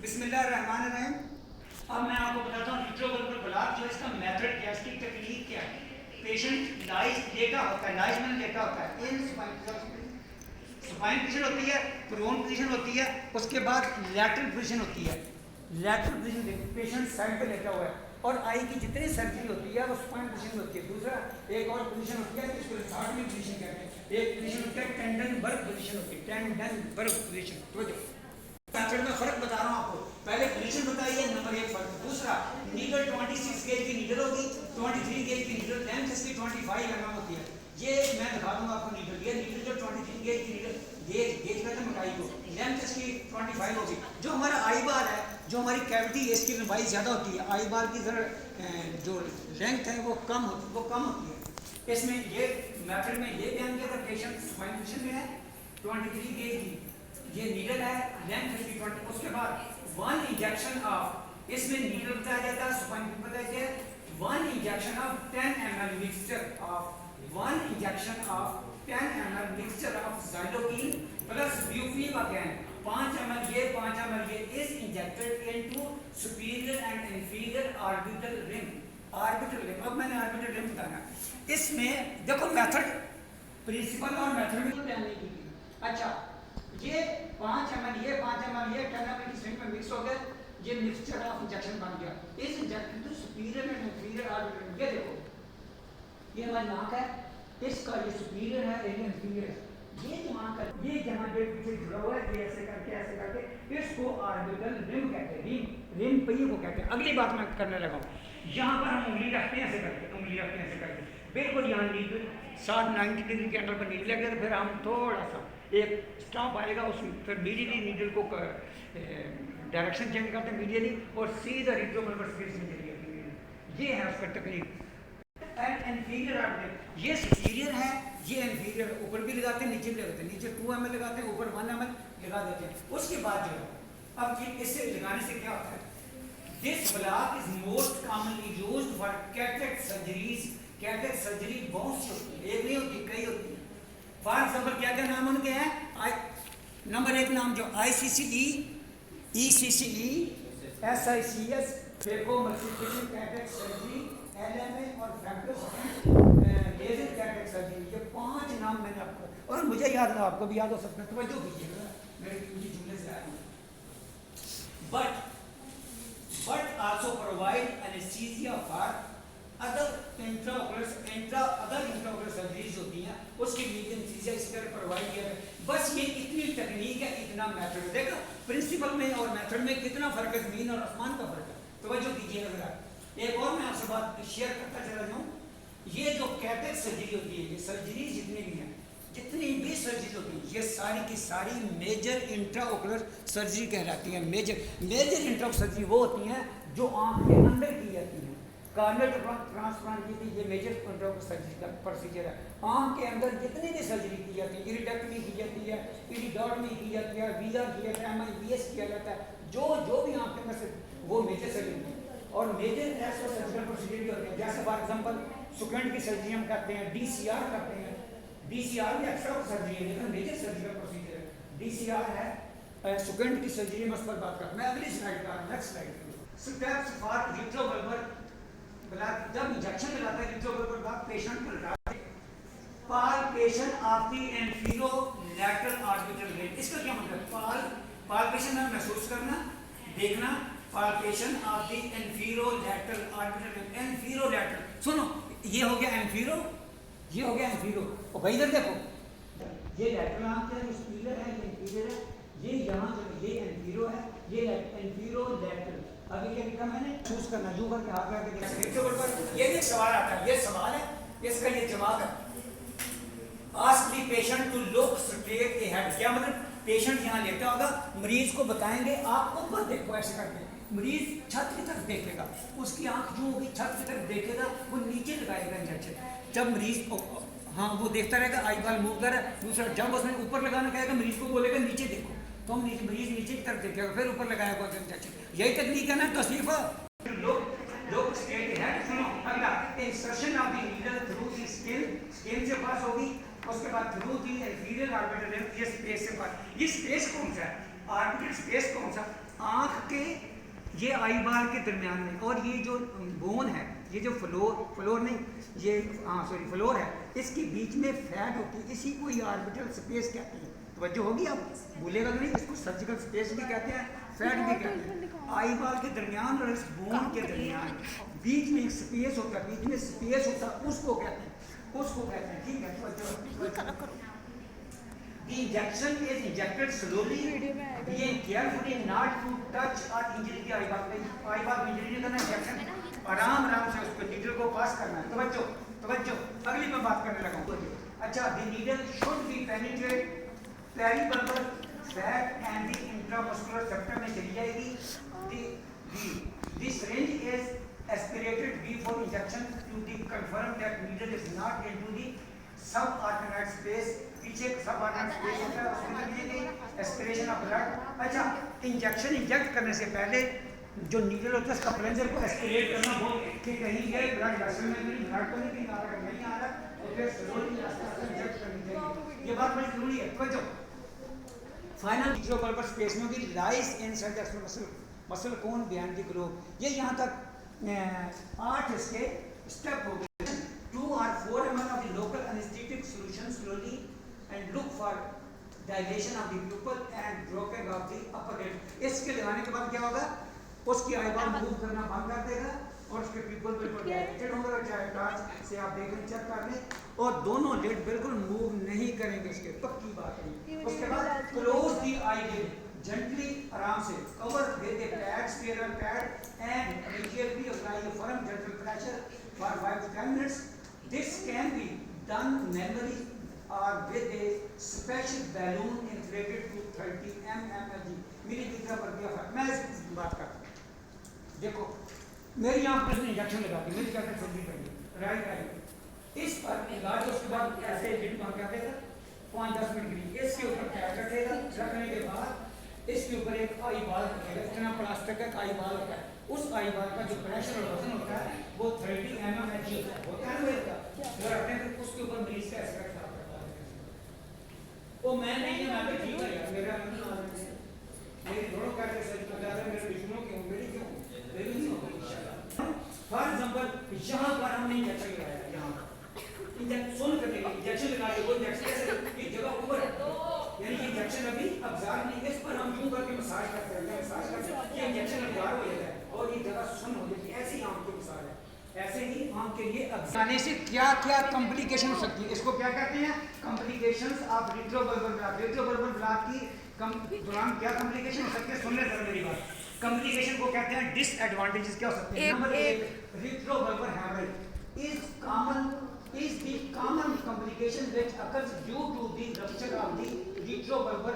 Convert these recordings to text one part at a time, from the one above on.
बिस्मिल्लाहिर्रहमानिर्रहीम। अब मैं आपको बताता हूँ रिट्रोवल्वर ब्लॉक जो इसका मेथड क्या है, इसकी टेक्निक क्या है। पेशेंट लाइज लेटा होता है, लाइज में लेटा होता है, इन सुपाइन पोजीशन होती है, प्रोन पोजीशन होती है, उसके बाद लैटरल पोजीशन होती है। लैटरल पोजीशन देखिए, पेशेंट साइड पे लेटा हुआ है और आई की जितनी सर्जरी होती है वो स्पाइन पोजीशन होती है। दूसरा एक और पोजीशन होती है जिसको हार्टली पोजीशन कहते हैं। एक पोजीशन होती है टेंडन बर्ग पोजीशन होती है, टेंडन बर्ग पोजीशन। तो मेथड में फर्क बता रहा हूँ आपको। पहले पोजीशन बताइए, नंबर एक फर्क। दूसरा नीडल 26 गेज की नीडल होगी, 23 गेज की नीडल, लेंथ इसकी 25 mm होती है। ये मैं दिखा दूंगा आपको नीडल। ये नीडल जो 23 गेज की नीडल, गेज कहते हैं मोटाई को, लेंथ इसकी 25 होगी। जो हमारा आई बार है, जो हमारी कैविटी है, इसकी लंबाई ज़्यादा होती है। आई बार की जो लेंथ है वो कम होती है। इसमें ये मेथड में ये ध्यान दिया था, पेशेंट स्पाइन पोजीशन में है, 23 गेज की ये नीडल है, लेंथ है 20। उसके बाद वन इंजेक्शन ऑफ, इसमें नीडल बताया जाता है, स्पाइन बताया जाता है। One injection of 10 ml mixture of, one injection of 10 ml mixture of xylocaine plus bupivacaine, 5 ml ये 5 ml ये is injected into superior and inferior orbital rim. Orbital rim, अब मैंने ऑर्बिटल रिम बताया। इसमें देखो मेथड, प्रिंसिपल और method में ध्यान नहीं की। अच्छा, ये 5 ml ये 5 ml ये 10 ml की स्ट्रिंग में मिक्स हो गया, ये मिक्सचर ऑफ इंजेक्शन बन गया। इस injection to superior and inferior orbital, ये देखो ये हमारी नाक है, इसका ये सुपीरियर है, ये इंफीरियर है। ये जहाँ कर, ये जहाँ डेट पीछे जुड़ा हुआ है, ये ऐसे करके इसको ऑर्बिटल रिम कहते हैं। रिम पहिए को कहते हैं। अगली बात मैं करने लगा हूँ। यहाँ पर हम उंगली रखते हैं ऐसे करके, उंगली रखते हैं ऐसे करके, बिल्कुल यहाँ नीचे 90 डिग्री के एंगल पर नीडल लगे, तो फिर हम थोड़ा सा एक स्टॉप आएगा उसमें, फिर मीडियली नीडल को डायरेक्शन चेंज करते हैं मीडियली और सीधा रिट्रोवल्वर स्पेस में चली जाती है। ये है उसका टेक्निक। एंड इंफीरियर ऑर्बिटल, ये सुपीरियर है, ये इंफीरियर। ऊपर भी लगाते हैं, नीचे भी लगाते हैं। नीचे 2 ml लगाते हैं, ऊपर 1 ml लगा देते हैं। उसके बाद जो है, अब ये इससे लगाने से क्या होता है, this block is most commonly used for cataract surgeries. Cataract surgery बहुत सी होती है, एक नहीं होती, कई होती है। फॉर एग्जाम्पल क्या क्या नाम उनके हैं, नंबर एक नाम जो ICCE, ECCE, SICS, phaco multiplication cataract surgery, LMA और लेजर कैटरेक्ट सर्जरी। ये 5 नाम मैंने आपको, और मुझे याद है, आपको भी याद हो सकता है, तवज्जो कीजिएगा मेरे जुमले से आया हूँ। But also provide anesthesia for other intraocular surgeries होती हैं, उसके लिए एनेस्थीसिया इस तरह प्रोवाइड किया है। बस ये इतनी टेक्निक है, इतना मेथड। देखो प्रिंसिपल में और मेथड में कितना फर्क है, जमीन और आसमान का फर्क है। तवज्जो कीजिएगा जरा। एक और मैं आपसे बात शेयर करता चला जाऊँ। ये जो कैटरेक्ट सर्जरी होती है, ये सर्जरी जितनी भी हैं, जितनी भी सर्जरी होती है, ये सारी की सारी मेजर इंट्राओकुलर सर्जरी कहलाती है। मेजर इंट्राओकुलर सर्जरी वो होती हैं जो आँख के अंदर की जाती है। कार्नियल ट्रांसप्लांट की थी, ये मेजर इंट्राओकुलर सर्जरी का प्रोसीजर है। आँख के अंदर जितनी भी सर्जरी की जाती है, इरिडेक्टमी की जाती है, इरिडॉटमी की जाती है, वीजा की जाता है, MIBS किया जाता है, जो भी आँख के अंदर से, वो मेजर सर्जरी है। और मेजर ऐसा सर्जिकल प्रोसीजर भी होते हैं, जैसे फॉर एग्जाम्पल सुकेंट की सर्जरी हम करते हैं, DCR करते हैं। DCR भी एक्स्ट्रा सर्जरी है, लेकिन मेजर सर्जिकल प्रोसीजर है। DCR है सुकेंट की सर्जरी में, उस पर बात कर। मैं अगली स्लाइड का, नेक्स्ट स्लाइड स्टेप्स फॉर रिट्रोवल्वर ब्लॉक। जब इंजेक्शन लगाता है रिट्रोवल्वर ब्लॉक, पेशेंट को लगाते हैं palpation of the anterolateral orbital rim. इसका क्या मतलब, पाल्पेशन है महसूस करना, देखना, palpation of the anterolateral orbital rim. Anterolateral, सुनो, ये हो गया एंफीरो, ये हो गया एंफीरो। और भाई इधर देखो, ये लैटरल आंख है, ये सुपीरियर है, ये इंफीरियर है, ये यहाँ जो ये एंफीरो है, ये एंफीरोलैटरल। अभी क्या लिखा मैंने, चूज करना, यूं करके हाथ लगा के देखो। ये भी सवाल आता है, ये सवाल है, इसका ये जवाब है। Ask the patient to look straight ahead. क्या मतलब, पेशेंट यहाँ लेटा होगा, मरीज को बताएंगे आप ऊपर देखो ऐसे करके, मरीज छत की तरफ देखेगा, उसकी आंख जो होगी छत की तरफ देखेगा, वो नीचे लगाएगा इंजेक्शन। जब मरीज हाँ वो देखता रहेगा, आई बाल मूव कर रहा है। दूसरा, जब उसने ऊपर लगाना कहेगा, मरीज को बोलेगा नीचे देखो, तो मरीज नीचे की तरफ देखेगा, फिर ऊपर लगाएगा इंजेक्शन। यही टेक्निक है ना तस्लीफा। लोग स्ट्रेट अहेड। सुनो अगला, insertion of the needle through the skin से पास होगी, उसके बाद through the inferior orbital rim, ये स्पेस से पास। ये स्पेस कौन सा है, ऑर्बिटल स्पेस कौन सा, आँख के ये आई बाल के दरमियान में, और ये जो बोन है, ये जो फ्लोर नहीं, ये फ्लोर है, इसके बीच में फैट होती है, इसी को ये ऑर्बिटल स्पेस कहते हैं। तवज्जो होगी, आप भूलेगा तो नहीं, इसको सर्जिकल स्पेस भी कहते हैं, फैट भी कहते हैं। आई बाल के दरमियान और इस बोन के दरमियान बीच में एक स्पेस होता है, बीच में स्पेस होता है, उसको कहते हैं, ठीक है। तवज्जो, the injection is injected slowly, being carefully not to touch or injury the eye ball. आई बाल में इंजरी नहीं करना, इंजेक्शन आराम से उसको नीडल को पास करना है। तवज्जो, अगली मैं बात करने लगा हूँ। अच्छा, the needle should be penetrate pericarpal fat and the intramuscular septum में चली जाएगी। The syringe is aspirated before injection to confirm that needle is not into the subarachnoid space। पीछे subarachnoid space होता है, उसमें चली जाएगी एस्पिरेशन ऑफ ब्लड। अच्छा, इंजेक्शन इंजेक्ट करने से पहले जो नीडल होता है उसका प्लेंजर को एस्पिरेट करना बहुत, कि कहीं ये ब्लड वेसल में नहीं, ब्लड तो नहीं आ रहा, नहीं आ रहा, तो फिर स्लोली आस्ते इंजेक्ट करनी चाहिए। ये बात बड़ी जरूरी है। समझो, फाइनल विट्रोबल्बर स्पेस में होगी lies inside the extra muscle cone behind the globe. ये यहाँ तक 8 इसके स्टेप हो गए। 2 or 4 ml of the local anesthetic solution slowly and look for dilation of the pupil and dropping of the upper lid। इसके लगाने के बाद क्या होगा, उसकी आई बॉल मूव करना बंद कर देगा और उसके पीपल बिल्कुल डायरेक्टेड होंगे, और चाहे टॉर्च से आप देख लें, चेक कर लें, और दोनों लिड बिल्कुल मूव नहीं करेंगे, इसके पक्की बात है। उसके बाद close the eyelid gently, आराम से, cover with a pad, sterile pad, and immediately apply a firm gentle pressure for 5 to 10 minutes। This can be done manually or with a special balloon inflated to 30 mmHg। मेरी दूसरा पर दिया है, मैं इस बात करता हूँ। देखो, मेरी आँख पर इंजेक्शन लगा दी, मेरी क्या सर्जरी करी, राइट, इस पर इलाज, उसके बाद ऐसे लिड बंद कर देगा 5-10 मिनट के लिए, इसके ऊपर पैड रखेगा, रखने के बाद इसके ऊपर एक आई बाल रखेगा, इतना प्लास्टिक का आई बाल होता है, उस आई बाल का जो प्रेशर और वजन होता है वो 30 mmHg होता है वेट का, वो रखने पर उसके ऊपर मरीज का ऐसा खराब करता है। वो मैं नहीं है, मैं तो ठीक है यार, मेरा मेरी दोनों का सही बता रहे, मेरे दुश्मनों की मेरी क्यों, मेरी नहीं होगी इंशाल्लाह। फॉर एग्जांपल यहाँ पर हमने इंजेक्शन लगाया, यहाँ इंजेक्शन सुन करके इंजेक्शन लगा के, वो इंजेक्शन कैसे, ये जगह ऊपर है, यानी ये इंजेक्शन अभी अब्जॉर्ब नहीं, इस पर हम यूं करके मसाज करते हैं, मसाज करते हैं, ये इंजेक्शन अब्जॉर्ब हो जाता है और ये जगह सुन्न हो जाती है। ऐसे ही आंख की मसाज है, ऐसे ही आंख के लिए अब्जॉर्ब से क्या क्या कॉम्प्लिकेशन हो सकती है, इसको क्या कहते हैं, complications of retrobulbar block. Retrobulbar block की दौरान क्या कॉम्प्लिकेशन हो सकते हैं, सुन ले जरा मेरी बात। कॉम्प्लिकेशन को कहते हैं डिसएडवांटेजेस, क्या हो सकते हैं। Number 1, retrobulbar haemorrhage is the common complication which occurs due to the rupture of the retrobulbar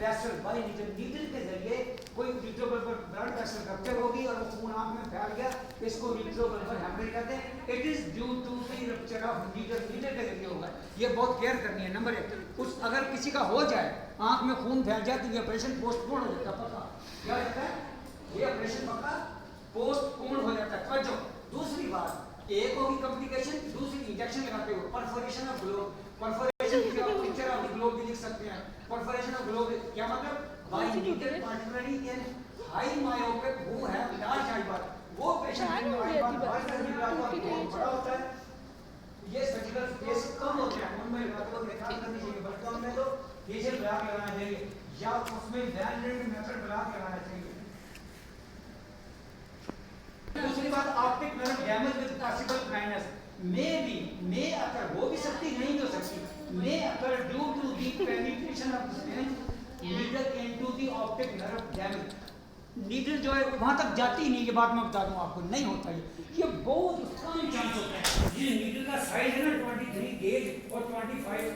vessel by needle। Needle के जरिए कोई retrobulbar blood vessel रप्चर होगी और वो खून आंख में फैल गया, इसको retrobulbar hemorrhage कहते हैं। It is due to the rupture of needle, needle के जरिए होगा। ये बहुत केयर करनी है। नंबर 1, उस अगर किसी का हो जाए, आंख में खून फैल जाए, तो ये ऑपरेशन पोस्टपोन हो जाता है, पक्का। क्या होता है, ये ऑपरेशन पक्का पोस्टपोन हो जाता है। समझो, दूसरी बात, एक होगी कॉम्प्लिकेशन, दूसरी इंजेक्शन लगाते हो, परफोरेशन ऑफ ग्लोब। परफोरेशन की जगह पिक्चर ऑफ ग्लोब भी लिख सकते हैं। परफोरेशन ऑफ ग्लोब क्या मतलब, by needle particularly in high myopic who have large eyeball, वो पेशेंट में आई बाल बहुत बड़ा होता है, ये सर्जिकल स्पेस कम होते हैं, उनमें लगाते हो निकाल करनी चाहिए, बल्कि उनमें तो फेशियल ब्लॉक लगाना चाहिए या उसमें वैलिड मेथड ब्लॉक लगाना चाहिए। दूसरी बात, optic nerve damage with possible blindness may occur, हो भी सकती, नहीं हो सकती, may occur due to the penetration of the needle into the optic nerve damage. Needle जो है वहां तक जाती नहीं, ये बात मैं बता दूं आपको, नहीं होता ये बहुत कम चांस होता है। ये नीडल का साइज है ना 23 गेज और 25,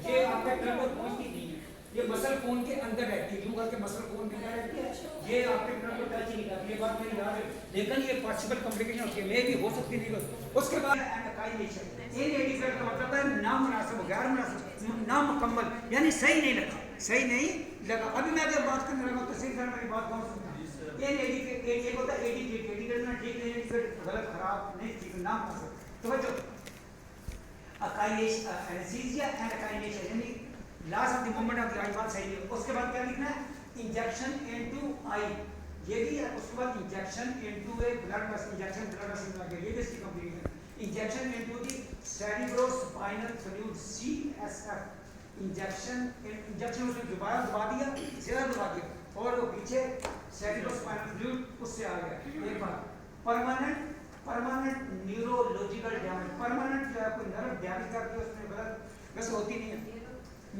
ये ऑप्टिक नर्व को पहुंचती नहीं है, ये मसल कोन के अंदर रहती है, यूं करके मसल कोन के अंदर रहती है, ये ऑप्टिक नर्व को टच नहीं करती, ये बात मेरी याद है, लेकिन ये पॉसिबल कॉम्प्लिकेशन होती है, मे भी हो सकती नहीं होती। उसके बाद एंडोकाइनेशन, इन एडिफेक्ट का मतलब है नामुनासिब, गैर मुनासिब, नामुकम्मल, यानी सही नहीं लगा, सही नहीं लगा। अभी मैं जब बात करने लगा तो सिर्फ मेरी बात कौन सुनता है, इन एडिफेक्ट एक होता है एडिफेक्ट ना ठीक नहीं, फिर गलत खराब नहीं, ठीक नाम का तो बच्चों अकाइनेशन एनेस्थीसिया एंड अकाइनेशन, यानी loss of the movement of the eyeball सही है। उसके बाद क्या लिखना है, इंजेक्शन इनटू आई, ये भी है। उसके बाद injection into a blood vessel, injection blood vessel लगे, ये भी इसकी कंप्लीट है। Injection into the cerebrospinal fluid CSF, injection उसने दबा दिया, ज़्यादा दबा दिया और वो पीछे सेरिब्रोस्पाइनल फ्लूइड उससे आ गया। एक बार परमानेंट न्यूरोलॉजिकल डैमेज, परमानेंट जो है कोई नर्व डैमेज कर दिया उसमें, गलत वैसे होती नहीं है।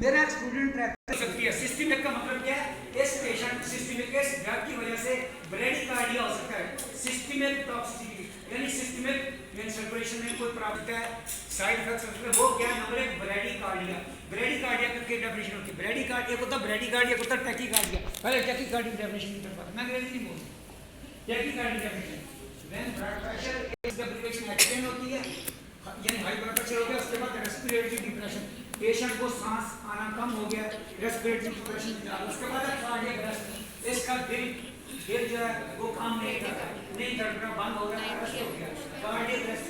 मेरा एक स्टूडेंट रहता सकती है। सिस्टमिक का मतलब क्या है? इस पेशेंट सिस्टमिक इस ड्रग की वजह से ब्रेडिकार्डिया हो सकता है। सिस्टमिक टॉक्सिसिटी यानी सिस्टमिक सर्कुलेशन में कोई प्रॉब्लम है, साइड इफेक्ट्स होते हैं, वो क्या है? नंबर एक ब्रेडिकार्डिया। ब्रेडिकार्डिया की डेफिनेशन होती है, ब्रेडिकार्डिया को तो ब्रेडिकार्डिया को तो टैकीकार्डिया। पहले टैकीकार्डिया डेफिनेशन की तरफ आते हैं, मैं अंग्रेजी नहीं बोलता। Tachycardia definition when blood pressure is duplication hypertension होती है, यानी हाई ब्लड प्रेशर हो गया, उसके बाद रेस्पिरेटरी डिप्रेशन, पेशेंट को सांस आना कम हो गया, रेस्पिरेटरी डिप्रेशन, उसके बाद कार्डियक अरेस्ट, इसका दिल जो है वो काम नहीं करता, नहीं धड़कना बंद हो गया, अरेस्ट हो गया, कार्डियक अरेस्ट,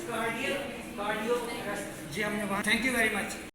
कार्डियो अरेस्ट। जी हमने वहाँ, थैंक यू वेरी मच।